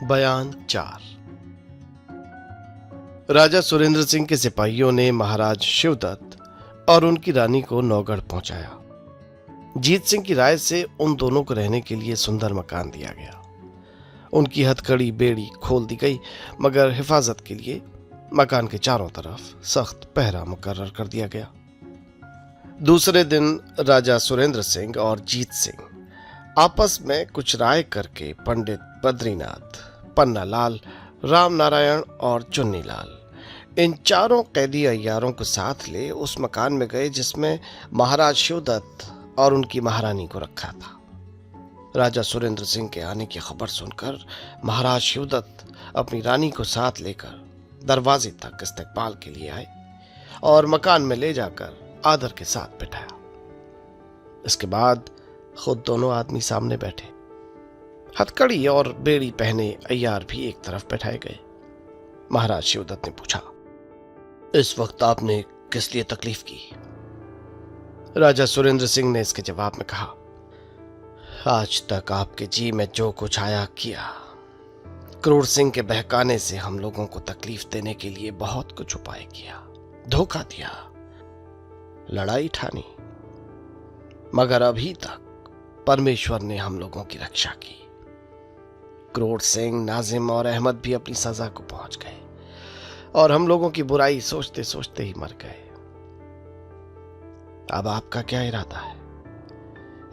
बयान 4। राजा सुरेंद्र सिंह के सिपाहियों ने महाराज शिवदत्त और उनकी रानी को नौगढ़ पहुंचाया। जीत सिंह की राय से उन दोनों को रहने के लिए सुंदर मकान दिया गया। उनकी हथकड़ी बेड़ी खोल दी गई, मगर हिफाजत के लिए मकान के चारों तरफ सख्त पहरा मुकर्रर कर दिया गया। दूसरे दिन राजा सुरेंद्र सिंह और जीत सिंह आपस में कुछ राय करके पंडित बद्रीनाथ, पन्नालाल, राम नारायण और चुन्नीलाल इन चारों कैदी अय्यारों को साथ ले उस मकान में गए जिसमें महाराज शिवदत्त और उनकी महारानी को रखा था। राजा सुरेंद्र सिंह के आने की खबर सुनकर महाराज शिवदत्त अपनी रानी को साथ लेकर दरवाजे तक इस्तकबाल के लिए आए और मकान में ले जाकर आदर के साथ बिठाया। इसके बाद खुद दोनों आदमी सामने बैठे। हथकड़ी और बेड़ी पहने अय्यार भी एक तरफ बैठाए गए। महाराज शिवदत्त ने पूछा, इस वक्त आपने किस लिए तकलीफ की? राजा सुरेंद्र सिंह ने इसके जवाब में कहा, आज तक आपके जी में जो कुछ आया किया। क्रूर सिंह के बहकाने से हम लोगों को तकलीफ देने के लिए बहुत कुछ उपाय किया, धोखा दिया, लड़ाई ठानी, मगर अभी तक परमेश्वर ने हम लोगों की रक्षा की। क्रूर सिंह, नाजिम और अहमद भी अपनी सजा को पहुंच गए और हम लोगों की बुराई सोचते सोचते ही मर गए। अब आपका क्या इरादा है?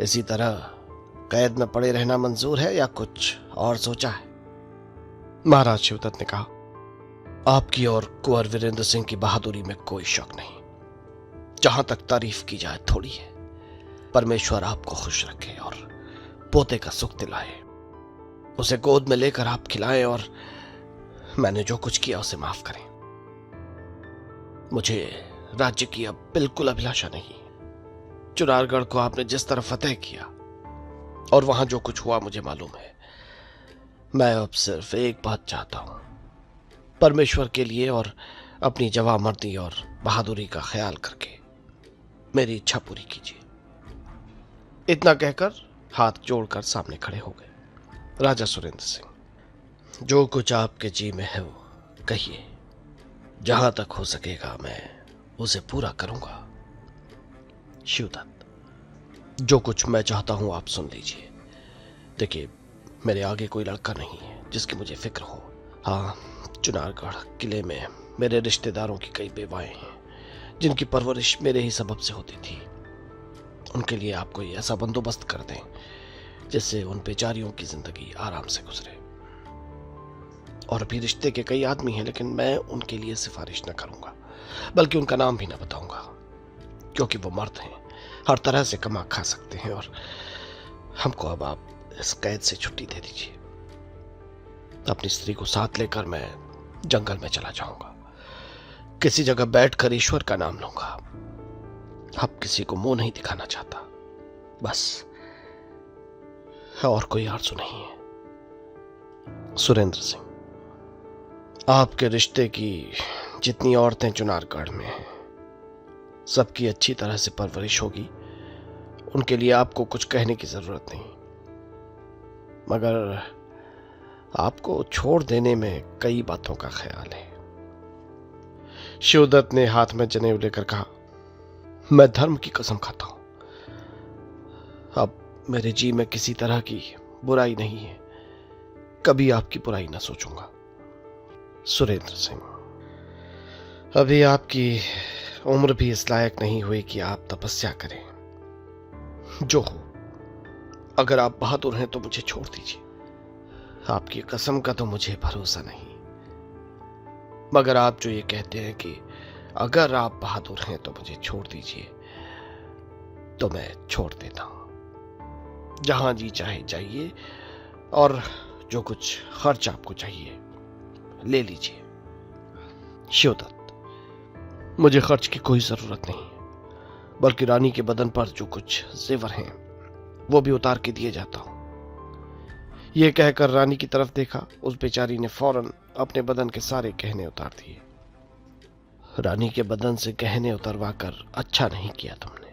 इसी तरह कैद में पड़े रहना मंजूर है या कुछ और सोचा है? महाराज शिवदत्त ने कहा, आपकी और कुंवर वीरेंद्र सिंह की बहादुरी में कोई शक नहीं। जहां तक तारीफ की जाए थोड़ी है। परमेश्वर आपको खुश रखे और पोते का सुख दिलाए। उसे गोद में लेकर आप खिलाएं और मैंने जो कुछ किया उसे माफ करें। मुझे राज्य की अब बिल्कुल अभिलाषा नहीं। चुनारगढ़ को आपने जिस तरह फतेह किया और वहां जो कुछ हुआ मुझे मालूम है। मैं अब सिर्फ एक बात चाहता हूं, परमेश्वर के लिए और अपनी जवामर्दी और बहादुरी का ख्याल करके मेरी इच्छा पूरी कीजिए। इतना कहकर हाथ जोड़कर सामने खड़े हो गए। राजा सुरेंद्र सिंह, जो कुछ आपके जी में है वो कहिए। जहां तक हो सकेगा मैं उसे पूरा करूंगा। शिवदत्त, जो कुछ मैं चाहता हूं आप सुन लीजिए। देखिए, मेरे आगे कोई लड़का नहीं है जिसकी मुझे फिक्र हो। हाँ, चुनारगढ़ किले में मेरे रिश्तेदारों की कई बेवाएं हैं जिनकी परवरिश मेरे ही सबब से होती थी। उनके लिए आप कोई ऐसा बंदोबस्त कर दें जिससे उन बेचारियों की जिंदगी आराम से गुजरे। और भी रिश्ते के कई आदमी हैं, लेकिन मैं उनके लिए सिफारिश न करूंगा, बल्कि उनका नाम भी न बताऊंगा, क्योंकि वो मर्द हैं, हर तरह से कमा खा सकते हैं। और हमको अब आप इस कैद से छुट्टी दे दीजिए। अपनी स्त्री को साथ लेकर मैं जंगल में चला जाऊंगा। किसी जगह बैठकर ईश्वर का नाम लूंगा। अब किसी को मुंह नहीं दिखाना चाहता, बस, और कोई आरज़ू नहीं है। सुरेंद्र सिंह, आपके रिश्ते की जितनी औरतें चुनारगढ़ में हैं, सबकी अच्छी तरह से परवरिश होगी। उनके लिए आपको कुछ कहने की जरूरत नहीं, मगर आपको छोड़ देने में कई बातों का ख्याल है। शिवदत्त ने हाथ में जनेऊ लेकर कहा, मैं धर्म की कसम खाता हूं, अब मेरे जी में किसी तरह की बुराई नहीं है। कभी आपकी बुराई ना सोचूंगा। सुरेंद्र सिंह, अभी आपकी उम्र भी इस लायक नहीं हुई कि आप तपस्या करें। जो हो, अगर आप बहादुर हैं तो मुझे छोड़ दीजिए। आपकी कसम का तो मुझे भरोसा नहीं, मगर आप जो ये कहते हैं कि अगर आप बहादुर हैं तो मुझे छोड़ दीजिए, तो मैं छोड़ देता हूं। जहां जी चाहे जाइए और जो कुछ खर्च आपको चाहिए ले लीजिए। शिवदत्त, मुझे खर्च की कोई जरूरत नहीं, बल्कि रानी के बदन पर जो कुछ जेवर हैं वो भी उतार के दिए जाता हूं। यह कहकर रानी की तरफ देखा। उस बेचारी ने फौरन अपने बदन के सारे गहने उतार दिए। रानी के बदन से गहने उतरवा कर अच्छा नहीं किया तुमने।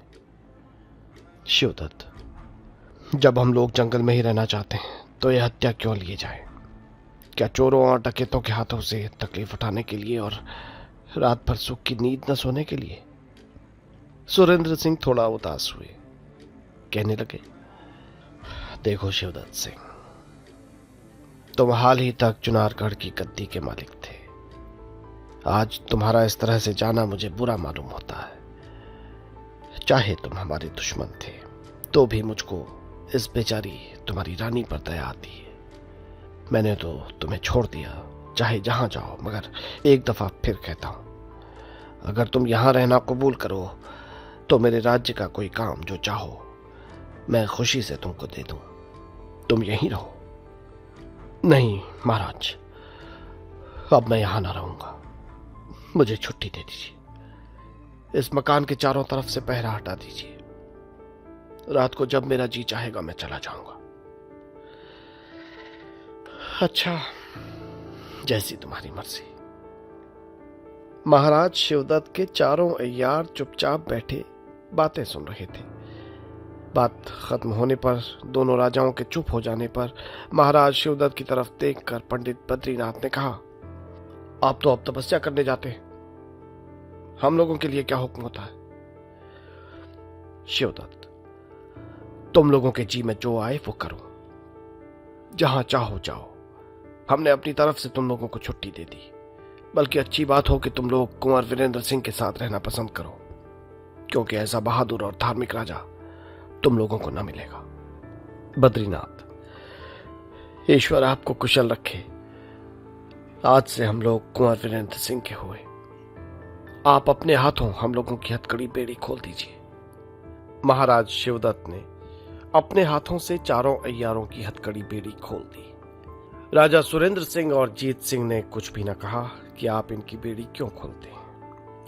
शिवदत्त, जब हम लोग जंगल में ही रहना चाहते हैं तो यह हत्या क्यों लिए जाए? क्या चोरों और डकैतों के हाथों से तकलीफ उठाने के लिए और रात भर सुख की नींद न सोने के लिए? सुरेंद्र सिंह थोड़ा उदास हुए, कहने लगे, देखो शिवदत्त सिंह, तुम हाल ही तक चुनारगढ़ की गद्दी के मालिक थे। आज तुम्हारा इस तरह से जाना मुझे बुरा मालूम होता है। चाहे तुम हमारे दुश्मन थे तो भी मुझको इस बेचारी तुम्हारी रानी पर दया आती है। मैंने तो तुम्हें छोड़ दिया, चाहे जहां जाओ, मगर एक दफा फिर कहता हूं, अगर तुम यहां रहना कबूल करो तो मेरे राज्य का कोई काम जो चाहो मैं खुशी से तुमको दे दूं। तुम यहीं रहो। नहीं महाराज, अब मैं यहां ना रहूंगा। मुझे छुट्टी दे दीजिए। इस मकान के चारों तरफ से पहरा हटा दीजिए। रात को जब मेरा जी चाहेगा मैं चला जाऊंगा। अच्छा, जैसी तुम्हारी मर्जी। महाराज शिवदत्त के चारों अय्यार चुपचाप बैठे बातें सुन रहे थे। बात खत्म होने पर, दोनों राजाओं के चुप हो जाने पर, महाराज शिवदत्त की तरफ देखकर पंडित बद्रीनाथ ने कहा, आप तो अब तपस्या करने जाते हैं, हम लोगों के लिए क्या हुक्म होता है? शिवदत्त, तुम लोगों के जी में जो आए वो करो, जहां चाहो जाओ। हमने अपनी तरफ से तुम लोगों को छुट्टी दे दी। बल्कि अच्छी बात हो कि तुम लोग कुंवर वीरेंद्र सिंह के साथ रहना पसंद करो, क्योंकि ऐसा बहादुर और धार्मिक राजा तुम लोगों को न मिलेगा। बद्रीनाथ, ईश्वर आपको कुशल रखे। आज से हम लोग कुंवर वीरेंद्र सिंह के हुए। आप अपने हाथों हम लोगों की हथकड़ी बेड़ी खोल दीजिए। महाराज शिवदत्त ने अपने हाथों से चारों अय्यारों की हथकड़ी बेड़ी खोल दी। राजा सुरेंद्र सिंह और जीत सिंह ने कुछ भी न कहा कि आप इनकी बेड़ी क्यों खोलते हैं।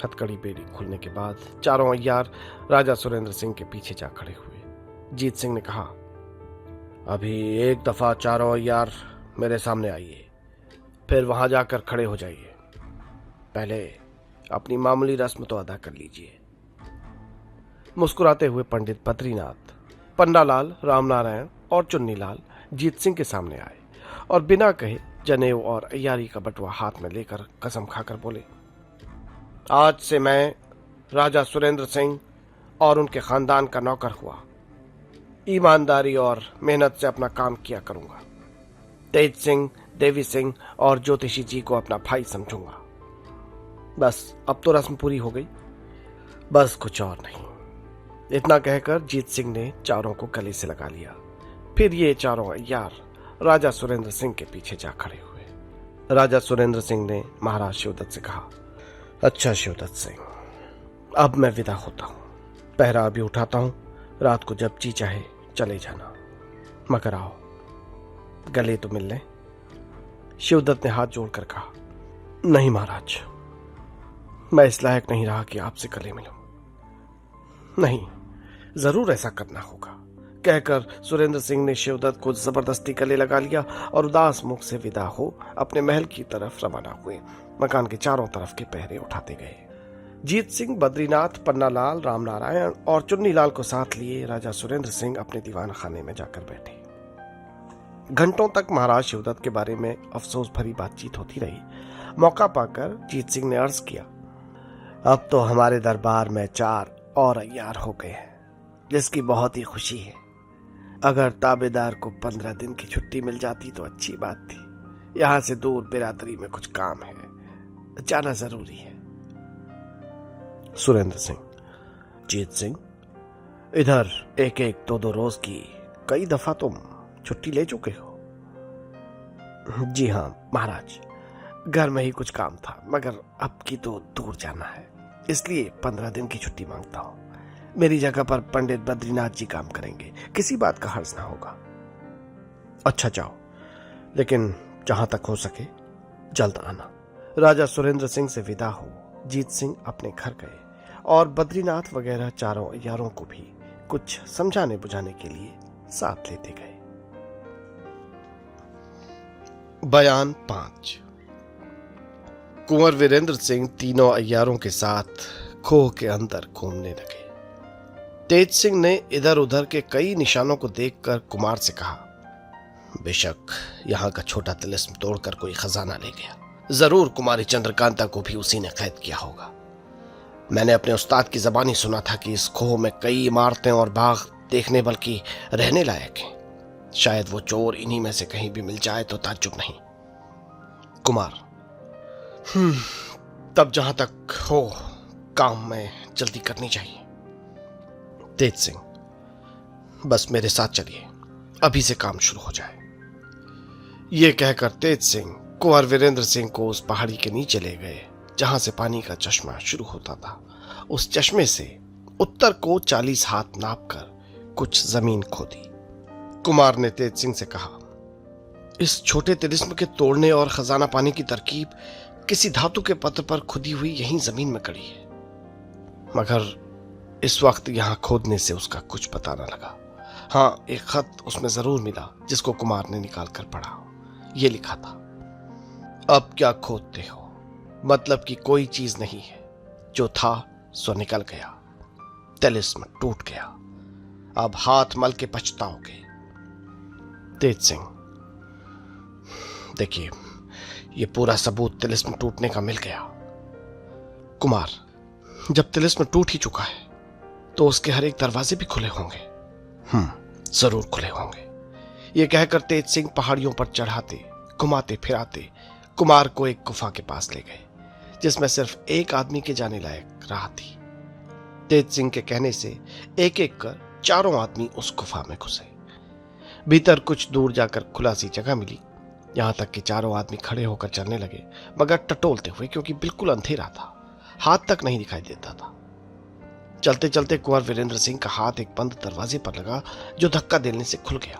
हथकड़ी बेड़ी खुलने के बाद चारों अय्यार राजा सुरेंद्र सिंह के पीछे जा खड़े हुए। जीत सिंह ने कहा, अभी एक दफा चारों अय्यार मेरे सामने आइए, फिर वहां जाकर खड़े हो जाइए। पहले अपनी मामूली रस्म तो अदा कर लीजिए। मुस्कुराते हुए पंडित बद्रीनाथ, पन्नालाल, रामनारायण और चुन्नीलाल जीत सिंह के सामने आए और बिना कहे जनेऊ और अय्यारी का बटुआ हाथ में लेकर कसम खाकर बोले, आज से मैं राजा सुरेंद्र सिंह और उनके खानदान का नौकर हुआ। ईमानदारी और मेहनत से अपना काम किया करूंगा। तेज सिंह, देवी सिंह और ज्योतिषी जी को अपना भाई समझूंगा। बस अब तो रस्म पूरी हो गई, बस कुछ और नहीं। इतना कहकर जीत सिंह ने चारों को गले से लगा लिया। फिर ये चारों अय्यार राजा सुरेंद्र सिंह के पीछे जा खड़े हुए। राजा सुरेंद्र सिंह ने महाराज शिवदत्त से कहा, अच्छा शिवदत्त सिंह, अब मैं विदा होता हूं। पहरा अभी उठाता हूं, रात को जब जी चाहे चले जाना, मगर आओ गले तो मिल लें। शिवदत्त ने हाथ जोड़कर कहा, नहीं महाराज, मैं इस लायक नहीं रहा कि आपसे गले मिलूं। नहीं, जरूर ऐसा करना होगा, कहकर सुरेंद्र सिंह ने शिवदत्त को जबरदस्ती गले लगा लिया और उदास मुख से विदा हो अपने महल की तरफ रवाना हुए। मकान के चारों तरफ के पहरे उठाते गए। जीत सिंह, बद्रीनाथ, पन्नालाल, रामनारायण और चुन्नीलाल को साथ लिए राजा सुरेंद्र सिंह अपने दीवान खाने में जाकर बैठे। घंटों तक महाराज शिवदत्त के बारे में अफसोस भरी बातचीत होती रही। मौका पाकर जीत सिंह ने अर्ज किया, अब तो हमारे दरबार में 4 और अय्यार हो गए हैं, जिसकी बहुत ही खुशी है। अगर ताबेदार को 15 दिन की छुट्टी मिल जाती तो अच्छी बात थी। यहां से दूर बिरादरी में कुछ काम है, जाना जरूरी है। सुरेंद्र सिंह, जीत सिंह, इधर 1-1, 2-2 रोज की कई दफा तुम छुट्टी ले चुके हो। जी हां महाराज, घर में ही कुछ काम था, मगर अब की तो दूर जाना है, इसलिए 15 दिन की छुट्टी मांगता हूं। मेरी जगह पर पंडित बद्रीनाथ जी काम करेंगे, किसी बात का हर्ज ना होगा। अच्छा जाओ, लेकिन जहां तक हो सके जल्द आना। राजा सुरेंद्र सिंह से विदा हो जीत सिंह अपने घर गए और बद्रीनाथ वगैरह चारों अय्यारों को भी कुछ समझाने बुझाने के लिए साथ लेते गए। बयान 5। कुंवर वीरेंद्र सिंह तीनों अय्यारों के साथ खोह के अंदर घूमने लगे। तेज सिंह ने इधर उधर के कई निशानों को देखकर कुमार से कहा, बेशक यहाँ का छोटा तिलिस्म तोड़कर कोई खजाना ले गया, जरूर कुमारी चंद्रकांता को भी उसी ने कैद किया होगा। मैंने अपने उस्ताद की जबानी सुना था कि इस खोह में कई इमारतें और बाग देखने बल्कि रहने लायक हैं। शायद वो चोर इन्हीं में से कहीं भी मिल जाए तो ताज्जुब नहीं। कुमार, तब जहां तक हो काम में जल्दी करनी चाहिए। तेज सिंह, बस मेरे साथ चलिए, अभी से काम शुरू हो जाए। ये कहकर तेज सिंह कुंवर वीरेंद्र सिंह को उस पहाड़ी के नीचे ले गए जहां से पानी का चश्मा शुरू होता था। उस चश्मे से उत्तर को 40 हाथ नापकर कुछ जमीन खोदी। कुमार ने तेज सिंह से कहा, इस छोटे तिलिस्म के तोड़ने और खजाना पाने की तरकीब किसी धातु के पत्र पर खुदी हुई यहीं जमीन में कड़ी है, मगर इस वक्त यहां खोदने से उसका कुछ पता न लगा। हाँ, एक खत उसमें जरूर मिला जिसको कुमार ने निकाल कर पढ़ा। ये लिखा था, अब क्या खोदते हो, मतलब कि कोई चीज नहीं है, जो था सो निकल गया, तिलिस्म टूट गया, अब हाथ मल के पछताओगे। तेज सिंह, देखिए ये पूरा सबूत तिलिस्म टूटने का मिल गया। कुमार, जब तिलिस्म टूट ही चुका है तो उसके हर एक दरवाजे भी खुले होंगे। जरूर खुले होंगे। ये कहकर तेज सिंह पहाड़ियों पर चढ़ाते घुमाते फिराते कुमार को एक गुफा के पास ले गए जिसमें सिर्फ एक आदमी के जाने लायक राह थी। तेज सिंह के कहने से एक एक कर चारों आदमी उस गुफा में घुसे। भीतर कुछ दूर जाकर खुला सी जगह मिली, यहां तक कि चारों आदमी खड़े होकर चलने लगे, मगर टटोलते हुए, क्योंकि बिल्कुल अंधेरा था, हाथ तक नहीं दिखाई देता था। चलते चलते कुंवर वीरेंद्र सिंह का हाथ एक बंद दरवाजे पर लगा जो धक्का देने से खुल गया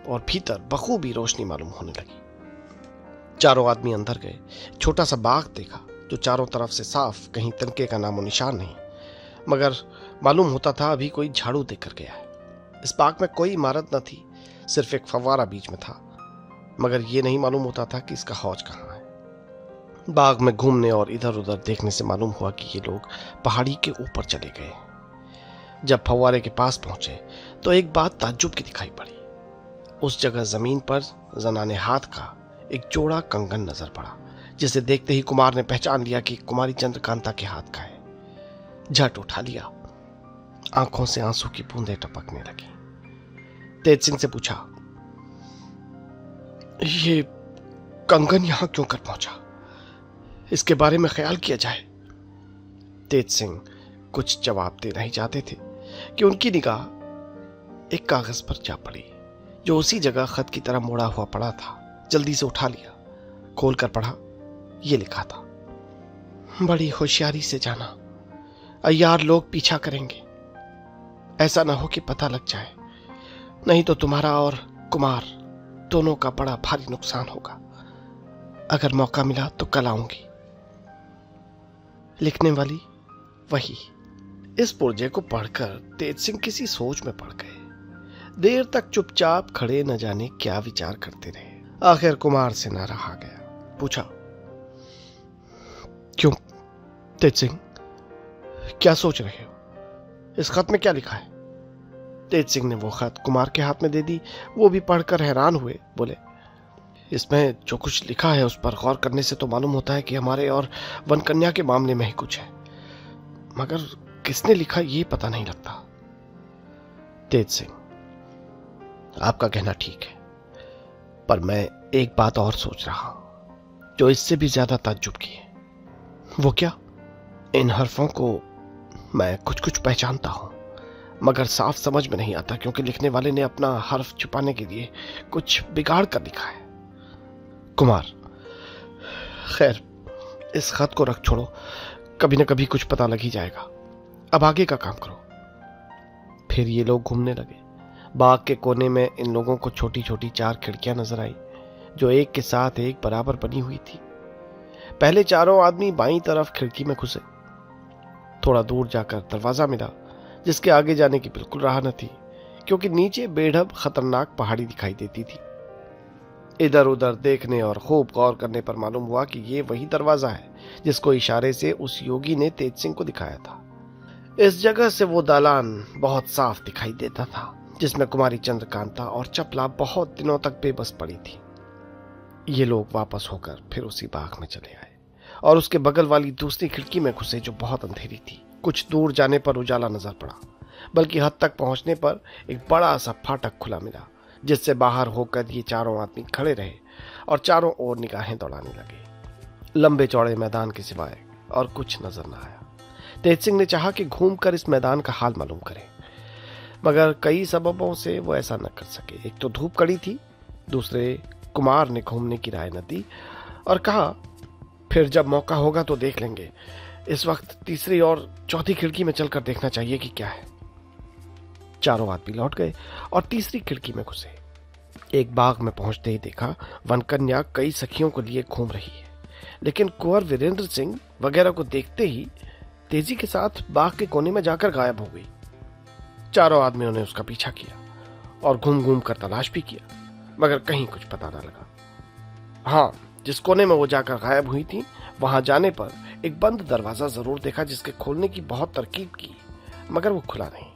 और भीतर बखूबी रोशनी मालूम होने लगी। चारों आदमी अंदर गए। छोटा सा बाग देखा जो चारों तरफ से साफ, कहीं तिनके का नामो निशान नहीं, मगर मालूम होता था अभी कोई झाड़ू देकर गया है। इस बाग में कोई इमारत न थी, सिर्फ एक फव्वारा बीच में था, मगर यह नहीं मालूम होता था कि इसका हौज कहाँ है। बाग में घूमने और इधर उधर देखने से मालूम हुआ कि ये लोग पहाड़ी के ऊपर चले गए। जब फव्वारे के पास पहुंचे तो एक बात ताज्जुब की दिखाई पड़ी। उस जगह जमीन पर जनाने हाथ का एक जोड़ा कंगन नजर पड़ा, जिसे देखते ही कुमार ने पहचान लिया कि कुमारी चंद्रकांता के हाथ का है। झट उठा लिया, आंखों से आंसू की बूंदें टपकने लगी। तेज सिंह से पूछा, ये कंगन यहां क्यों कर पहुंचा, इसके बारे में ख्याल किया जाए। तेज सिंह कुछ जवाब देना ही चाहते थे कि उनकी निगाह एक कागज पर जा पड़ी जो उसी जगह खत की तरह मोड़ा हुआ पड़ा था। जल्दी से उठा लिया, खोलकर पढ़ा। यह लिखा था, बड़ी होशियारी से जाना, अय्यार लोग पीछा करेंगे, ऐसा ना हो कि पता लग जाए, नहीं तो तुम्हारा और कुमार दोनों का बड़ा भारी नुकसान होगा। अगर मौका मिला तो कल आऊंगी। लिखने वाली वही। इस पुर्जे को पढ़कर तेज सिंह किसी सोच में पड़ गए। देर तक चुपचाप खड़े न जाने क्या विचार करते रहे। आखिर कुमार से ना रहा गया, पूछा, क्यों तेज सिंह, क्या सोच रहे हो, इस खत में क्या लिखा है। तेज सिंह ने वो खत कुमार के हाथ में दे दी। वो भी पढ़कर हैरान हुए, बोले, इसमें जो कुछ लिखा है उस पर गौर करने से तो मालूम होता है कि हमारे और वनकन्या के मामले में ही कुछ है, मगर किसने लिखा ये पता नहीं लगता। तेज सिंह, आपका कहना ठीक है, पर मैं एक बात और सोच रहा हूं जो इससे भी ज्यादा ताज्जुब की है। वो क्या? इन हरफों को मैं कुछ कुछ पहचानता हूं, मगर साफ समझ में नहीं आता, क्योंकि लिखने वाले ने अपना हर्फ छुपाने के लिए कुछ बिगाड़ कर लिखा है। कुमार, खैर इस खत को रख छोड़ो, कभी न कभी कुछ पता लग ही जाएगा। अब आगे का काम करो। फिर ये लोग घूमने लगे। बाग के कोने में इन लोगों को छोटी छोटी 4 खिड़कियां नजर आई जो एक के साथ एक बराबर बनी हुई थी। पहले चारों आदमी बाईं तरफ खिड़की में घुसे। थोड़ा दूर जाकर दरवाजा मिला जिसके आगे जाने की बिल्कुल राह न थी, क्योंकि नीचे बेढब खतरनाक पहाड़ी दिखाई देती थी। इधर उधर देखने और खूब गौर करने पर मालूम हुआ कि ये वही दरवाजा है जिसको इशारे से उस योगी ने तेज सिंह को दिखाया था। इस जगह से वो दालान बहुत साफ दिखाई देता था। जिसमें कुमारी चंद्रकांता और चपला बहुत दिनों तक बेबस पड़ी थी। ये लोग वापस होकर फिर उसी बाग में चले आए और उसके बगल वाली दूसरी खिड़की में घुसे जो बहुत अंधेरी थी। कुछ दूर जाने पर उजाला नजर पड़ा, बल्कि हद तक पहुंचने पर एक बड़ा सा फाटक खुला मिला, जिससे बाहर होकर ये चारों आदमी खड़े रहे और चारों ओर निगाहें दौड़ाने लगे। लंबे चौड़े मैदान के सिवाय और कुछ नजर न आया। तेज सिंह ने चाहा कि घूमकर इस मैदान का हाल मालूम करें, मगर कई सबबों से वो ऐसा न कर सके। एक तो धूप कड़ी थी, दूसरे कुमार ने घूमने की राय न दी और कहा फिर जब मौका होगा तो देख लेंगे। इस वक्त तीसरी और चौथी खिड़की में चलकर देखना चाहिए कि क्या है। चारों आदमी लौट गए और तीसरी खिड़की में घुसे। एक बाग में पहुंचते ही देखा वनकन्या कई सखियों को लिए घूम रही है, लेकिन कुंवर वीरेंद्र सिंह वगैरह को देखते ही तेजी के साथ बाग के कोने में जाकर गायब हो गई। चारों आदमियों ने उसका पीछा किया और घूम घूम कर तलाश भी किया, मगर कहीं कुछ पता न लगा। हाँ, जिस कोने में वो जाकर गायब हुई थी वहां जाने पर एक बंद दरवाजा जरूर देखा, जिसके खोलने की बहुत तरकीब की, मगर वो खुला नहीं।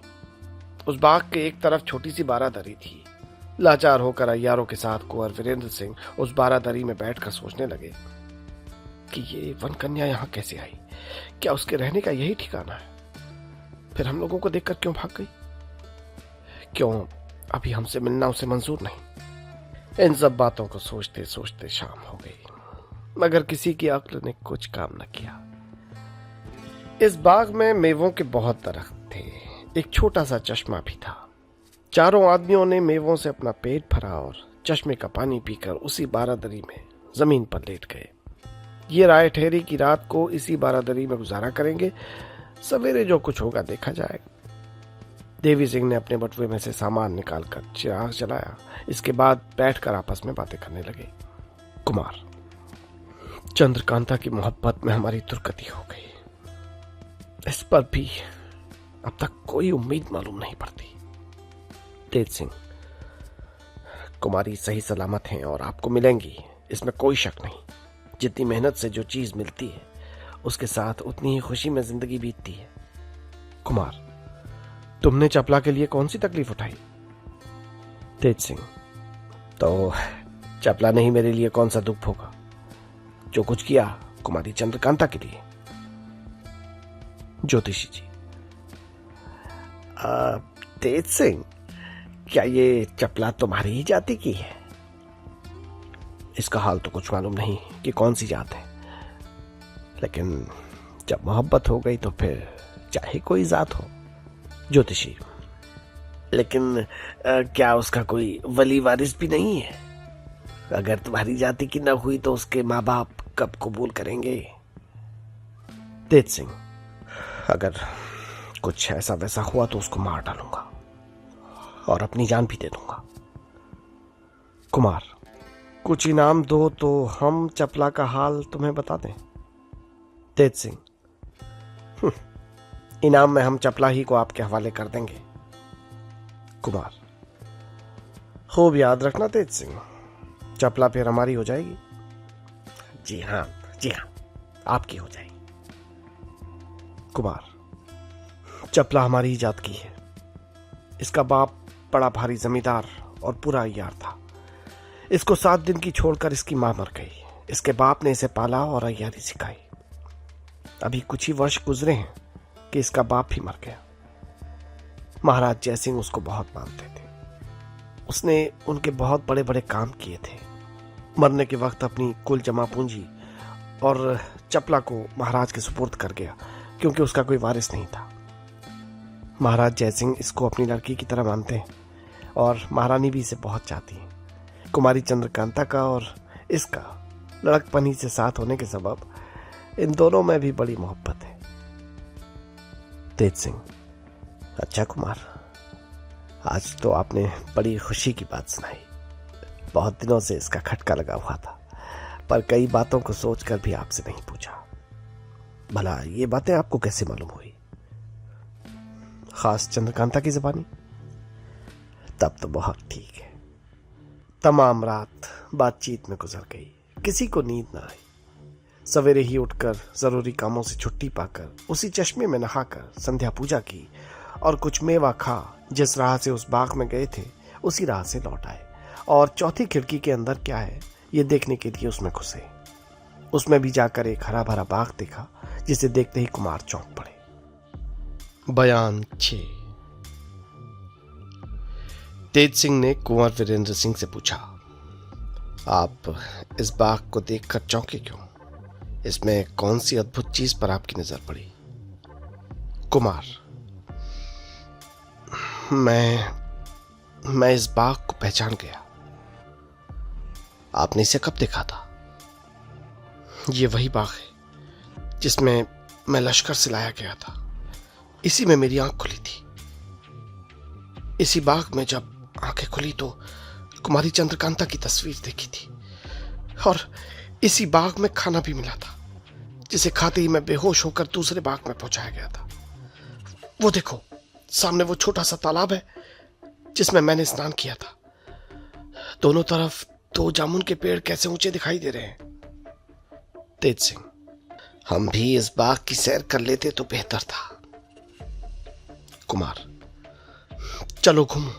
उस बाग के एक तरफ छोटी सी बारादरी थी। लाचार होकर अय्यारों के साथ कुंवर वीरेंद्र सिंह उस बारादरी में बैठकर सोचने लगे कि ये वनकन्या यहाँ कैसे आई, क्या उसके रहने का यही ठिकाना है? फिर हम लोगों को देखकर क्यों भाग गई? क्यों अभी हमसे मिलना उसे मंजूर नहीं? इन सब बातों को सोचते सोचते शाम हो गई, मगर किसी की अक्ल ने कुछ काम न किया। इस बाग में मेवों के बहुत दरख्त थे। एक छोटा सा चश्मा भी था। चारों आदमियों ने मेवों से अपना पेट भरा और चश्मे का पानी पीकर उसी बारादरी में जमीन पर लेट गए। ये राय ठहरी कि रात को इसी बारादरी में गुजारा करेंगे, सवेरे जो कुछ होगा देखा जाएगा। देवी सिंह ने अपने बटुए में से सामान निकालकर चिराग जलाया। इसके बाद बैठकर आपस में बातें करने लगे। कुमार, चंद्रकांता की मोहब्बत में हमारी दुर्गति हो गई। इस पर भी अब तक कोई उम्मीद मालूम नहीं पड़ती। तेज सिंह, कुमारी सही सलामत हैं और आपको मिलेंगी, इसमें कोई शक नहीं। जितनी मेहनत से जो चीज मिलती है उसके साथ उतनी ही खुशी में जिंदगी बीतती है। कुमार, तुमने चपला के लिए कौन सी तकलीफ उठाई? तेज सिंह, तो चपला नहीं मेरे लिए कौन सा दुख होगा? जो कुछ किया कुमारी चंद्रकांता के लिए। ज्योतिषी जी, तेज सिंह, क्या ये चपला तुम्हारी ही जाति की है? इसका हाल तो कुछ मालूम नहीं कि कौन सी जात है, लेकिन जब मोहब्बत हो गई तो फिर चाहे कोई जात हो। ज्योतिषी, लेकिन क्या उसका कोई वली वारिस भी नहीं है? अगर तुम्हारी जाति की न हुई तो उसके माँ बाप कब कबूल करेंगे? तेज सिंह, अगर कुछ ऐसा वैसा हुआ तो उसको मार डालूंगा और अपनी जान भी दे दूंगा। कुमार, कुछ इनाम दो तो हम चपला का हाल तुम्हें बता दें। तेज सिंह, इनाम में हम चपला ही को आपके हवाले कर देंगे। कुमार, खूब याद रखना तेज सिंह, चपला फिर हमारी हो जाएगी। जी हाँ, आपकी हो जाएगी। कुमार, चपला हमारी ही जात की है। इसका बाप बड़ा भारी जमींदार और पूरा अय्यार था। इसको 7 दिन की छोड़कर इसकी मां मर गई। इसके बाप ने इसे पाला और अय्यारी सिखाई। अभी कुछ ही वर्ष गुजरे हैं कि इसका बाप भी मर गया। महाराज जयसिंह उसको बहुत मानते थे। उसने उनके बहुत बड़े बड़े काम किए थे। मरने के वक्त अपनी कुल जमा पूंजी और चपला को महाराज के सुपुर्द कर गया, क्योंकि उसका कोई वारिस नहीं था। महाराज जयसिंह इसको अपनी लड़की की तरह मानते हैं और महारानी भी इसे बहुत चाहती है। कुमारी चंद्रकांता का और इसका लड़कपनी से साथ होने के सबब इन दोनों में भी बड़ी मोहब्बत है। तेज सिंह, अच्छा कुमार, आज तो आपने बड़ी खुशी की बात सुनाई। बहुत दिनों से इसका खटका लगा हुआ था, पर कई बातों को सोचकर भी आपसे नहीं पूछा। भला ये बातें आपको कैसे मालूम हुई? खास चंद्रकांता की जुबानी? तब तो बहुत ठीक है। तमाम रात बातचीत में गुजर गई। किसी को नींद ना आई। सवेरे ही उठकर जरूरी कामों से छुट्टी पाकर उसी चश्मे में नहाकर संध्या पूजा की और कुछ मेवा खा। जिस राह से उस बाग में गए थे उसी राह से लौट आए और चौथी खिड़की के अंदर क्या है ये देखने के लिए उसमें घुसे। उसमें भी जाकर एक हरा भरा बाग देखा जिसे देखते ही कुमार चौंक पड़े। बयान 6। तेज सिंह ने कुंवर वीरेंद्र सिंह से पूछा, आप इस बाग को देखकर चौंके क्यों? इसमें कौन सी अद्भुत चीज पर आपकी नजर पड़ी? कुमार, मैं इस बाग को पहचान गया। आपने इसे कब देखा था? ये वही बाग है जिसमें मैं लश्कर से लाया गया था। इसी में मेरी आंख खुली थी। इसी बाग में जब आंखें खुली तो कुमारी चंद्रकांता की तस्वीर देखी थी और इसी बाग में खाना भी मिला था जिसे खाते ही मैं बेहोश होकर दूसरे बाग में पहुंचाया गया था। वो देखो, सामने वो छोटा सा तालाब है जिसमें मैंने स्नान किया था। दोनों तरफ 2 जामुन के पेड़ कैसे ऊंचे दिखाई दे रहे हैं। तेज सिंह, हम भी इस बाग की सैर कर लेते तो बेहतर था। कुमार, चलो घूमो।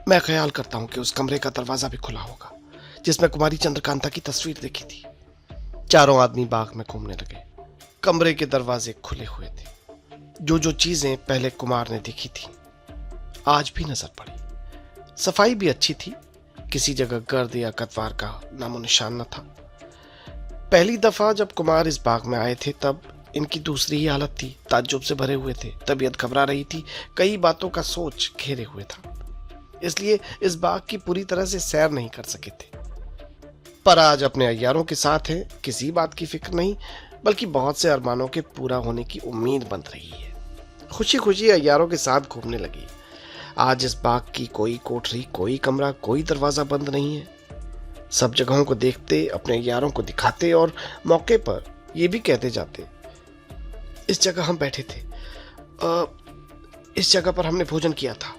मैं ख्याल करता हूं कि उस कमरे का दरवाजा भी खुला होगा जिसमें कुमारी चंद्रकांता की तस्वीर देखी थी। चारों आदमी बाग में घूमने लगे। कमरे के दरवाजे खुले हुए थे। जो चीजें पहले कुमार ने देखी थी आज भी नजर पड़ी। सफाई भी अच्छी थी। किसी जगह गर्द या कतवार का नामो निशान न था। पहली दफा जब कुमार इस बाग में आए थे तब इनकी दूसरी ही हालत थी। ताज्जुब से भरे हुए थे। तबीयत घबरा रही थी। कई बातों का सोच घेरे हुए था, इसलिए इस बाग की पूरी तरह से सैर नहीं कर सके थे। पर आज अपने अय्यारों के साथ हैं। किसी बात की फिक्र नहीं, बल्कि बहुत से अरमानों के पूरा होने की उम्मीद बन रही है। खुशी खुशी अय्यारों के साथ घूमने लगी। आज इस बाग की कोई कोठरी, कोई कमरा, कोई दरवाजा बंद नहीं है। सब जगहों को देखते, अपने अय्यारों को दिखाते और मौके पर ये भी कहते जाते, इस जगह हम बैठे थे, इस जगह पर हमने भोजन किया था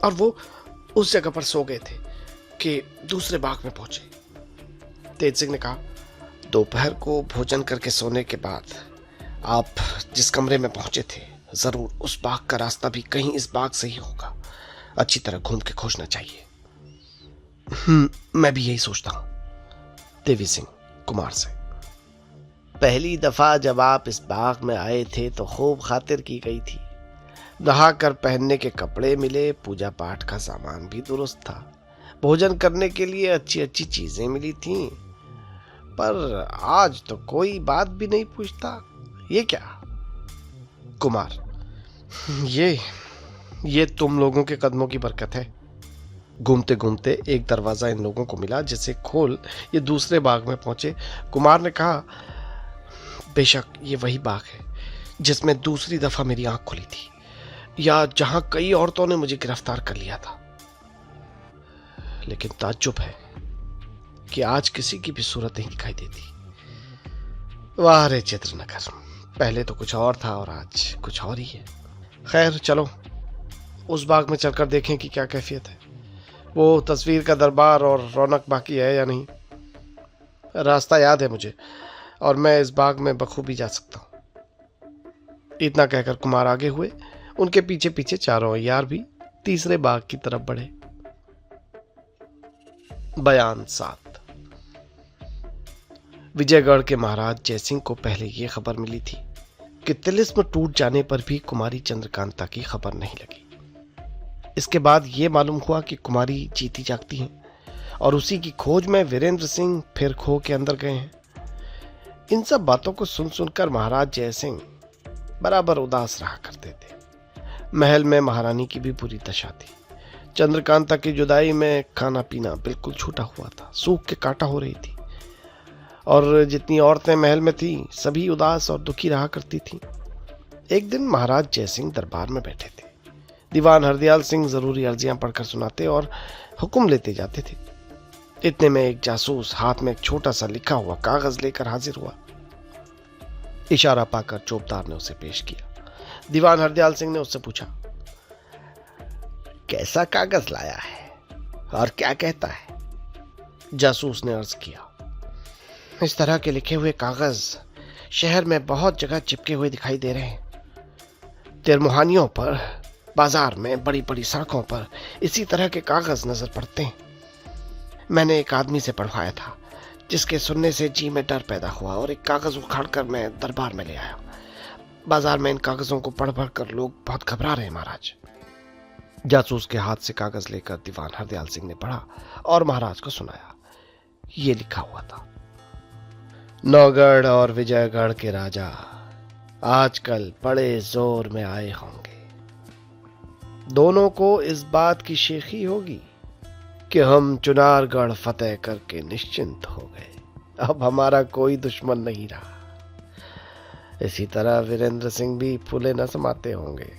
और वो उस जगह पर सो गए थे कि दूसरे बाग में पहुंचे। तेज सिंह ने कहा, दोपहर को भोजन करके सोने के बाद आप जिस कमरे में पहुंचे थे जरूर उस बाग का रास्ता भी कहीं इस बाग से ही होगा। अच्छी तरह घूम के खोजना चाहिए। मैं भी यही सोचता हूं। देवी सिंह कुमार से, पहली दफा जब आप इस बाग में आए थे तो खूब खातिर की गई थी। नहाकर पहनने के कपड़े मिले, पूजा पाठ का सामान भी दुरुस्त था, भोजन करने के लिए अच्छी अच्छी चीजें मिली थीं। पर आज तो कोई बात भी नहीं पूछता। ये क्या? कुमार, ये तुम लोगों के कदमों की बरकत है। घूमते घूमते एक दरवाजा इन लोगों को मिला जिसे खोल ये दूसरे बाग में पहुंचे। कुमार ने कहा, बेशक ये वही बाग है जिसमें दूसरी दफा मेरी आंख खुली थी, या जहां कई औरतों ने मुझे गिरफ्तार कर लिया था। लेकिन ताज्जुब है कि आज किसी की भी सूरत नहीं दिखाई देती। वाह रे चित्रनगर, पहले तो कुछ और था और आज कुछ और ही है। खैर चलो उस बाग में चलकर देखें कि क्या कैफियत है। वो तस्वीर का दरबार और रौनक बाकी है या नहीं। रास्ता याद है मुझे और मैं इस बाग में बखूबी जा सकता हूं। इतना कहकर कुमार आगे हुए। उनके पीछे पीछे चारों अय्यार भी तीसरे बाग की तरफ बढ़े। बयान 7। विजयगढ़ के महाराज जयसिंह को पहले यह खबर मिली थी कि तिलिस्म टूट जाने पर भी कुमारी चंद्रकांता की खबर नहीं लगी। इसके बाद यह मालूम हुआ कि कुमारी जीती जागती हैं और उसी की खोज में वीरेंद्र सिंह फिर खो के अंदर गए हैं। इन सब बातों को सुन सुनकर महाराज जयसिंह बराबर उदास रहा करते थे। महल में महारानी की भी बुरी दशा थी। चंद्रकांता की जुदाई में खाना पीना बिल्कुल छूटा हुआ था। सूख के काटा हो रही थी और जितनी औरतें महल में थीं सभी उदास और दुखी रहा करती थीं। एक दिन महाराज जयसिंह दरबार में बैठे थे। दीवान हरदयाल सिंह जरूरी अर्जियां पढ़कर सुनाते और हुक्म लेते जाते थे। इतने में एक जासूस हाथ में एक छोटा सा लिखा हुआ कागज लेकर हाजिर हुआ। इशारा पाकर चौबदार ने उसे पेश किया। दीवान हरदयाल सिंह ने उससे पूछा, कैसा कागज लाया है और क्या कहता है? जासूस ने अर्ज किया, इस तरह के लिखे हुए कागज शहर में बहुत जगह चिपके हुए दिखाई दे रहे हैं। तिरमुहानियों पर बाजार में बड़ी बड़ी सड़कों पर इसी तरह के कागज नजर पड़ते हैं। मैंने एक आदमी से पढ़वाया था, जिसके सुनने से जी में डर पैदा हुआ और एक कागज उखाड़कर मैं दरबार में ले आया। बाजार में इन कागजों को पढ़ पढ़ कर लोग बहुत घबरा रहे हैं महाराज। जासूस के हाथ से कागज लेकर दीवान हरदयाल सिंह ने पढ़ा और महाराज को सुनाया। ये लिखा हुआ था, नौगढ़ और विजयगढ़ के राजा आजकल बड़े जोर में आए होंगे। दोनों को इस बात की शेखी होगी कि हम चुनारगढ़ फतेह करके निश्चिंत हो गए, अब हमारा कोई दुश्मन नहीं रहा। इसी तरह वीरेंद्र सिंह भी फूले न समाते होंगे,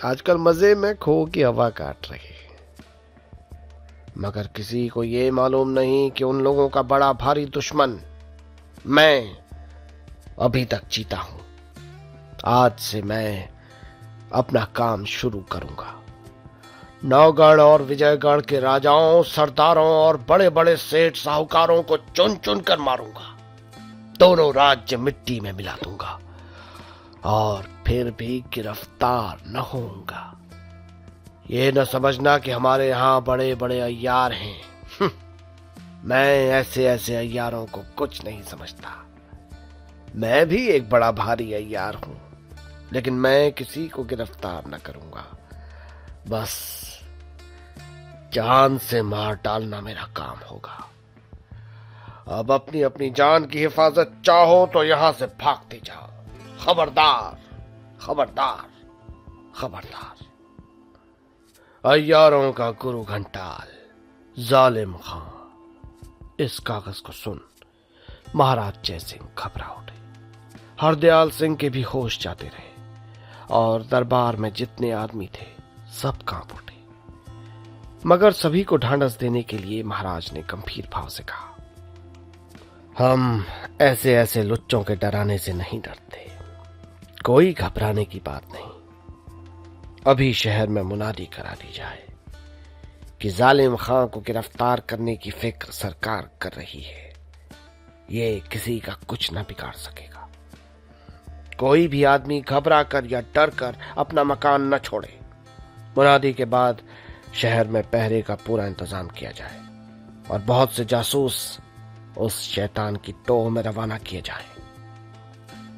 आजकल मजे में खो की हवा काट रहे हैं। मगर किसी को ये मालूम नहीं कि उन लोगों का बड़ा भारी दुश्मन मैं अभी तक जीता हूं। आज से मैं अपना काम शुरू करूंगा। नौगढ़ और विजयगढ़ के राजाओं, सरदारों और बड़े बड़े सेठ साहूकारों को चुन चुन कर मारूंगा। दोनों राज्य मिट्टी में मिला दूंगा और फिर भी गिरफ्तार न होऊंगा। ये न समझना कि हमारे यहां बड़े बड़े अय्यार हैं। मैं ऐसे ऐसे अय्यारों को कुछ नहीं समझता। मैं भी एक बड़ा भारी अय्यार हूं, लेकिन मैं किसी को गिरफ्तार न करूंगा। बस जान से मार डालना मेरा काम होगा। अब अपनी अपनी जान की हिफाजत चाहो तो यहां से भागते जाओ। खबरदार, खबरदार, खबरदार। अय्यारों का गुरु घंटाल, जालिम खां। इस कागज को सुन महाराज जय सिंह घबरा उठे। हरदयाल सिंह के भी होश जाते रहे और दरबार में जितने आदमी थे सब कांप उठे। मगर सभी को ढांढस देने के लिए महाराज ने गंभीर भाव से कहा, हम ऐसे ऐसे लुच्चों के डराने से नहीं डरते। कोई घबराने की बात नहीं। अभी शहर में मुनादी करा दी जाए कि जालिम खां को गिरफ्तार करने की फिक्र सरकार कर रही है। ये किसी का कुछ न बिगाड़ सकेगा। कोई भी आदमी घबरा कर या डर कर अपना मकान न छोड़े। मुनादी के बाद शहर में पहरे का पूरा इंतजाम किया जाए और बहुत से जासूस उस शैतान की टोह में रवाना किए जाएं।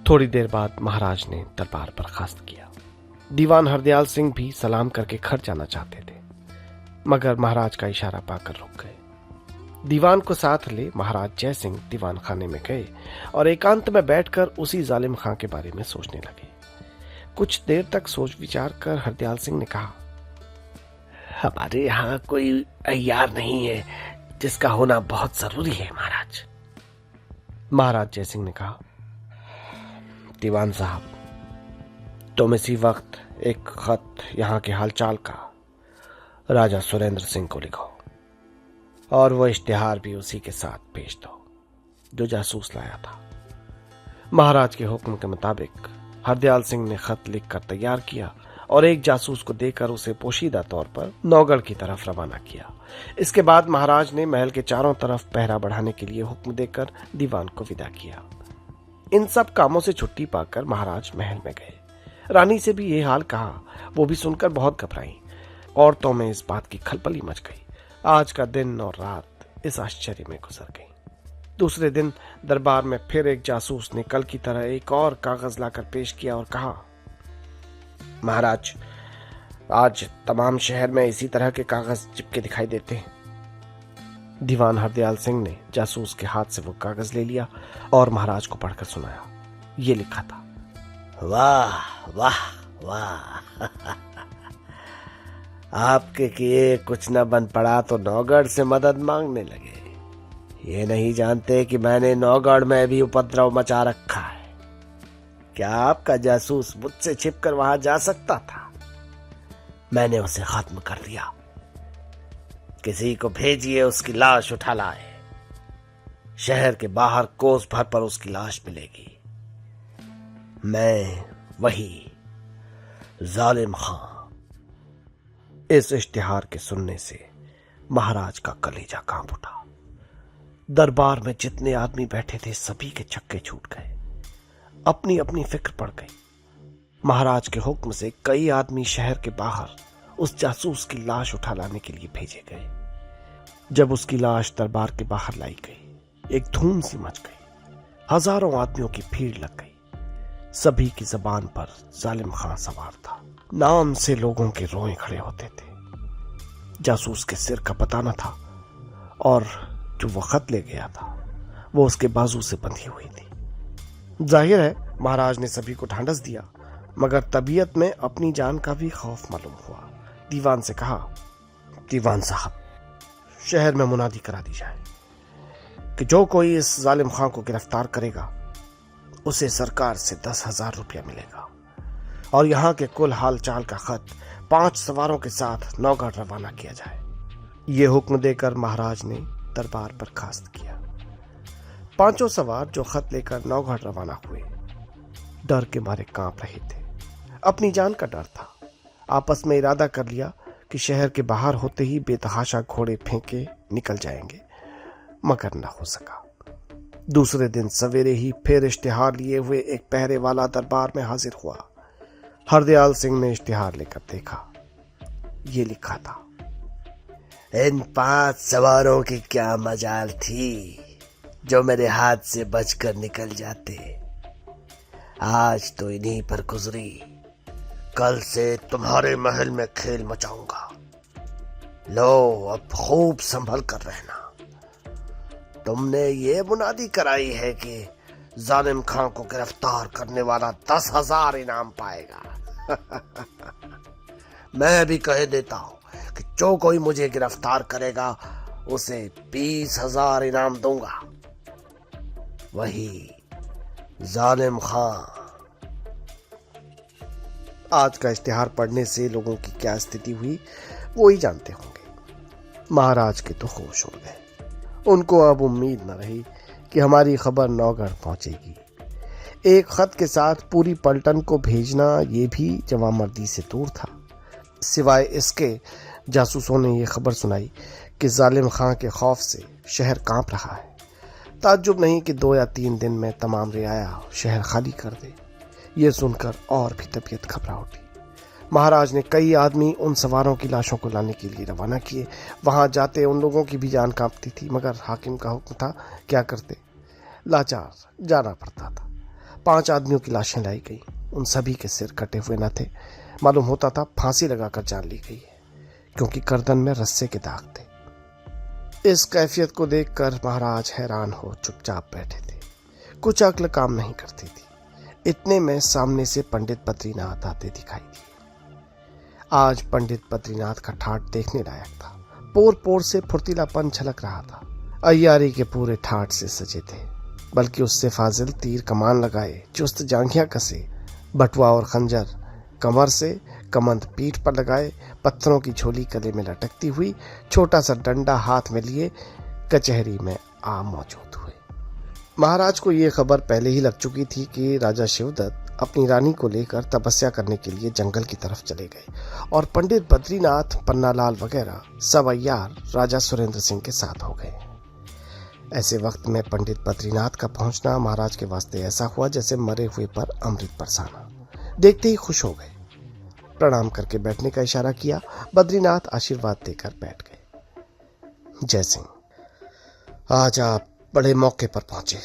थोड़ी देर बाद महाराज ने दरबार बर्खास्त किया। दीवान हरदयाल सिंह भी सलाम करके घर जाना चाहते थे, मगर महाराज का इशारा पाकर रुक गए। दीवान को साथ ले महाराज जय सिंह दीवान खाने में गए और एकांत में बैठकर उसी जालिम खां के बारे में सोचने लगे। कुछ देर तक सोच विचार कर हरदयाल सिंह ने कहा, हमारे यहाँ कोई अय्यार नहीं है जिसका होना बहुत जरूरी है महाराज। महाराज जय सिंह ने कहा, दीवान साहब, तुम इसी वक्त एक खत यहाँ के हालचाल का राजा सुरेंद्र सिंह को लिखो और वो इश्तिहार भी उसी के साथ भेज दो जो जासूस लाया था। महाराज के हुक्म के मुताबिक हरदयाल सिंह ने खत लिखकर तैयार किया और एक जासूस को देकर उसे पोशीदा तौर पर नौगढ़ की तरफ रवाना किया। इसके बाद महाराज ने महल के चारों तरफ पहरा बढ़ाने के लिए हुक्म देकर दीवान को विदा किया। इन सब कामों से छुट्टी पाकर महाराज महल में गए। रानी से भी ये हाल कहा। वो भी सुनकर बहुत घबराई। औरतों में इस बात की खलबली मच गई। आज का दिन और रात इस आश्चर्य में गुजर गई। दूसरे दिन दरबार में फिर एक जासूस ने कल की तरह एक और कागज लाकर पेश किया और कहा, महाराज, आज तमाम शहर में इसी तरह के कागज चिपके दिखाई देते हैं। दीवान हरदयाल सिंह ने जासूस के हाथ से वो कागज ले लिया और महाराज को पढ़कर सुनाया। ये लिखा था, वाह वाह वाह, आपके किए कुछ न बन पड़ा तो नौगढ़ से मदद मांगने लगे। ये नहीं जानते कि मैंने नौगढ़ में भी उपद्रव मचा रखा है। क्या आपका जासूस मुझसे छिपकर वहां जा सकता था? मैंने उसे खत्म कर दिया। किसी को भेजिए, उसकी लाश उठा लाए। शहर के बाहर कोस भर पर उसकी लाश मिलेगी। मैं वही जालिम खां। इस इश्तिहार के सुनने से महाराज का कलेजा कांप उठा। दरबार में जितने आदमी बैठे थे सभी के छक्के छूट गए। अपनी अपनी फिक्र पड़ गई। महाराज के हुक्म से कई आदमी शहर के बाहर उस जासूस की लाश उठा लाने के लिए भेजे गए। जब उसकी लाश दरबार के बाहर लाई गई, एक धूम सी मच गई। हजारों आदमियों की भीड़ लग गई। सभी की जबान पर जालिम खां सवार था। नाम से लोगों के रोए खड़े होते थे। जासूस के सिर का पता न था और जो वो खत ले गया था वो उसके बाजू से बंधी हुई थी। जाहिर है महाराज ने सभी को ढांढस दिया, मगर तबीयत में अपनी जान का भी खौफ मालूम हुआ। दीवान से कहा, दीवान साहब, शहर में मुनादी करा दी जाए कि जो कोई इस जालिम खां को गिरफ्तार करेगा उसे सरकार से 10,000 रुपया मिलेगा और यहाँ के कुल हाल चाल का खत 5 सवारों के साथ नौगढ़ रवाना किया जाए। ये हुक्म देकर महाराज ने दरबार बर्खास्त किया। 5 सवार जो खत लेकर नौगढ़ रवाना हुए डर के मारे कांप रहे थे। अपनी जान का डर था। आपस में इरादा कर लिया कि शहर के बाहर होते ही बेतहाशा घोड़े फेंके निकल जाएंगे, मगर न हो सका। दूसरे दिन सवेरे ही फिर इश्तिहार लिए हुए एक पहरे वाला दरबार में हाजिर हुआ। हरदयाल सिंह ने इश्तिहार लेकर देखा। ये लिखा था, इन 5 सवारों की क्या मजाल थी जो मेरे हाथ से बचकर निकल जाते। आज तो इन्हीं पर गुजरी, कल से तुम्हारे महल में खेल मचाऊंगा। लो अब खूब संभल कर रहना। तुमने ये मुनादी कराई है कि जालिम खां को गिरफ्तार करने वाला 10,000 इनाम पाएगा। मैं भी कह देता हूं कि जो कोई मुझे गिरफ्तार करेगा उसे 20,000 इनाम दूंगा। वही जालिम खां। आज का इश्तिहार पढ़ने से लोगों की क्या स्थिति हुई वो ही जानते होंगे। महाराज के तो होश उड़ गए। उनको अब उम्मीद न रही कि हमारी खबर नौगढ़ पहुंचेगी। एक खत के साथ पूरी पलटन को भेजना ये भी जवामर्दी से दूर था। सिवाय इसके जासूसों ने यह खबर सुनाई कि जालिम खां के खौफ से शहर कांप रहा है। ताज्जुब नहीं कि 2 या 3 दिन में तमाम रियाया शहर खाली कर दे। ये सुनकर और भी तबीयत घबरा उठी। महाराज ने कई आदमी उन सवारों की लाशों को लाने के लिए रवाना किए। वहां जाते उन लोगों की भी जान कांपती थी, मगर हाकिम का हुक्म था, क्या करते, लाचार जाना पड़ता था। 5 आदमियों की लाशें लाई गई। उन सभी के सिर कटे हुए न थे। मालूम होता था फांसी लगाकर जान ली गई है, क्योंकि गर्दन में रस्से के दाग थे। इस कैफियत को देखकर महाराज हैरान हो चुपचाप बैठे थे। कुछ अक्ल काम नहीं करती थी। इतने में सामने से पंडित बद्रीनाथ आते दिखाई दिए। आज पंडित बद्रीनाथ का ठाठ देखने लायक था। पोर पोर से फुर्तीलापन झलक रहा था। अय्यारी के पूरे ठाठ से सजे थे, बल्कि उससे फाजिल तीर कमान लगाए, चुस्त जांघियां कसे, बटुआ और खंजर कमर से, कमंद पीठ पर लगाए, पत्थरों की झोली गले में लटकती हुई, छोटा सा डंडा हाथ में लिए कचहरी में आ मौजूद हुए। महाराज को यह खबर पहले ही लग चुकी थी कि राजा शिवदत्त अपनी रानी को लेकर तपस्या करने के लिए जंगल की तरफ चले गए और पंडित बद्रीनाथ, पन्नालाल वगैरह सब अय्यार राजा सुरेंद्र सिंह के साथ हो गए। ऐसे वक्त में पंडित बद्रीनाथ का पहुंचना महाराज के वास्ते ऐसा हुआ जैसे मरे हुए पर अमृत बरसाना। देखते ही खुश हो गए। प्रणाम करके बैठने का इशारा किया। बद्रीनाथ आशीर्वाद देकर बैठ गए। जय सिंह, आज आप बड़े मौके पर पहुंचे।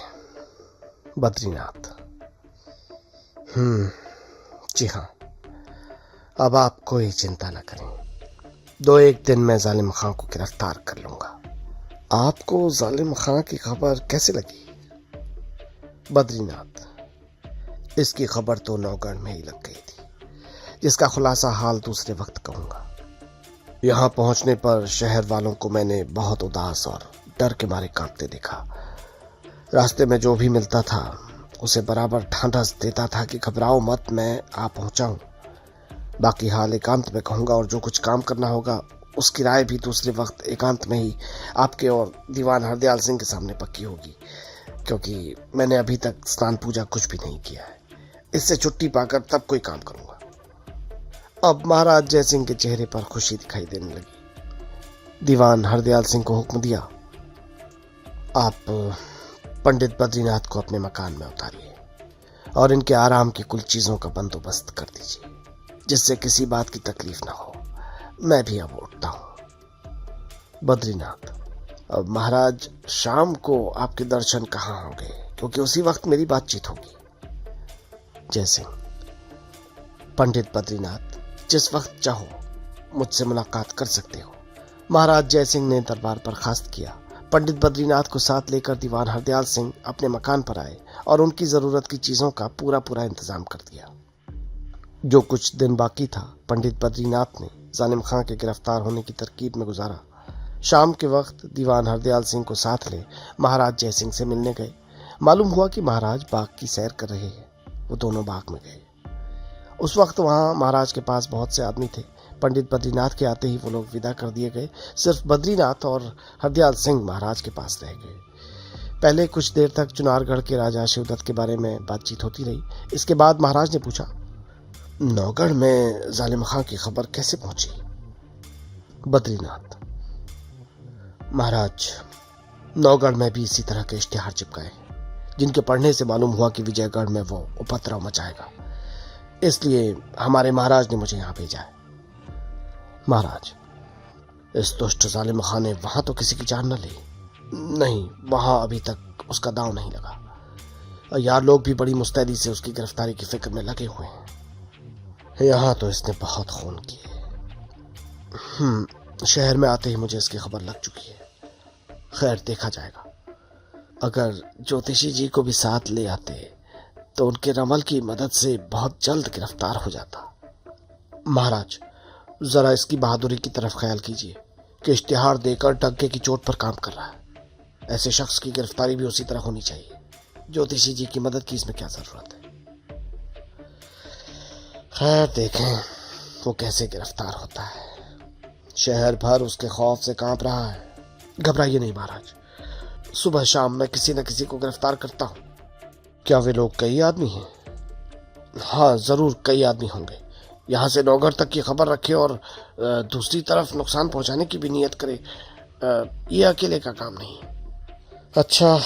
बद्रीनाथ, जी हाँ, अब आप कोई चिंता न करें। 2-1 दिन में जालिम खां को गिरफ्तार कर लूंगा। आपको जालिम खां की खबर कैसे लगी? बद्रीनाथ, इसकी खबर तो नौगढ़ में ही लग गई थी, जिसका खुलासा हाल दूसरे वक्त कहूंगा। यहां पहुंचने पर शहर वालों को मैंने बहुत उदास और डर के मारे कांपते देखा। रास्ते में जो भी मिलता था उसे बराबर ढांढस देता था कि घबराओ मत, मैं आ पहुंचा हूं। बाकी हाल एकांत में कहूंगा और जो कुछ काम करना होगा उसकी राय भी दूसरे वक्त एकांत में ही आपके और दीवान हरदयाल सिंह के सामने पक्की होगी, क्योंकि मैंने अभी तक स्नान पूजा कुछ भी नहीं किया है। इससे छुट्टी पाकर तब कोई काम करूंगा। अब महाराज जय सिंह के चेहरे पर खुशी दिखाई देने लगी। दीवान हरदयाल सिंह को हुक्म दिया, आप पंडित बद्रीनाथ को अपने मकान में उतारिए और इनके आराम की कुल चीजों का बंदोबस्त कर दीजिए, जिससे किसी बात की तकलीफ ना हो। मैं भी अब उठता हूं। बद्रीनाथ, अब महाराज शाम को आपके दर्शन कहाँ होंगे, क्योंकि उसी वक्त मेरी बातचीत होगी। जयसिंह, पंडित बद्रीनाथ, जिस वक्त चाहो मुझसे मुलाकात कर सकते हो। महाराज जयसिंह ने दरबार बर्खास्त किया। पंडित बद्रीनाथ को साथ लेकर दीवान हरदयाल सिंह अपने मकान पर आए और उनकी जरूरत की चीजों का पूरा इंतजाम कर दिया। जो कुछ दिन बाकी था पंडित बद्रीनाथ ने जालिम खां के गिरफ्तार होने की तरकीब में गुजारा। शाम के वक्त दीवान हरदयाल सिंह को साथ ले महाराज जयसिंह से मिलने गए। मालूम हुआ कि महाराज बाग की सैर कर रहे हैं। वो दोनों बाग में गए। उस वक्त वहां महाराज के पास बहुत से आदमी थे। पंडित बद्रीनाथ के आते ही वो लोग विदा कर दिए गए। सिर्फ बद्रीनाथ और हरदयाल सिंह महाराज के पास रह गए। पहले कुछ देर तक चुनारगढ़ के राजा शिवदत्त के बारे में बातचीत होती रही। इसके बाद महाराज ने पूछा, नौगढ़ में जालिम खां की खबर कैसे पहुंची? बद्रीनाथ, महाराज नौगढ़ में भी इसी तरह के इश्तिहार चिपकाए, जिनके पढ़ने से मालूम हुआ कि विजयगढ़ में वो उपद्रव मचाएगा। इसलिए हमारे महाराज ने मुझे यहाँ भेजा है। महाराज, इस दुष्ट जालिम खां ने वहां तो किसी की जान न ली? नहीं, वहां अभी तक उसका दांव नहीं लगा। यार लोग भी बड़ी मुस्तैदी से उसकी गिरफ्तारी की फिक्र में लगे हुए हैं। यहाँ तो इसने बहुत खून किए। शहर में आते ही मुझे इसकी खबर लग चुकी है। खैर, देखा जाएगा। अगर ज्योतिषी जी को भी साथ ले आते तो उनके रमल की मदद से बहुत जल्द गिरफ्तार हो जाता। महाराज, जरा इसकी बहादुरी की तरफ ख्याल कीजिए कि इश्तिहार देकर डग्गे की चोट पर काम कर रहा है। ऐसे शख्स की गिरफ्तारी भी उसी तरह होनी चाहिए। ज्योतिषी जी की मदद की इसमें क्या जरूरत है? खैर, देखें वो कैसे गिरफ्तार होता है। शहर भर उसके खौफ से कांप रहा है। घबराइए नहीं महाराज, सुबह शाम मैं किसी न किसी को गिरफ्तार करता हूं। क्या वे लोग कई आदमी हैं? हाँ, जरूर कई आदमी होंगे। यहाँ से नौगढ़ तक की खबर रखे और दूसरी तरफ नुकसान पहुंचाने की भी नियत करे। ये अकेले का काम नहीं। अच्छा,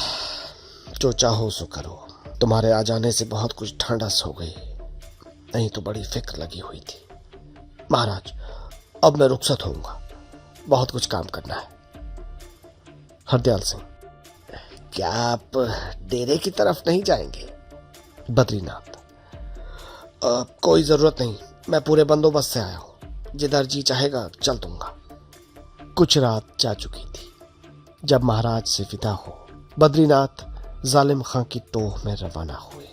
जो चाहो सो करो। तुम्हारे आ जाने से बहुत कुछ ढांढस हो गई, नहीं तो बड़ी फिक्र लगी हुई थी। महाराज, अब मैं रुखसत होऊंगा, बहुत कुछ काम करना है। हरदयाल सिंह, क्या आप डेरे की तरफ नहीं जाएंगे? बद्रीनाथ, कोई जरूरत नहीं, मैं पूरे बंदोबस्त से आया हूं। जिधर जी चाहेगा चल दूंगा। कुछ रात जा चुकी थी जब महाराज से विदा हो बद्रीनाथ जालिम खां की टोह में रवाना हुए।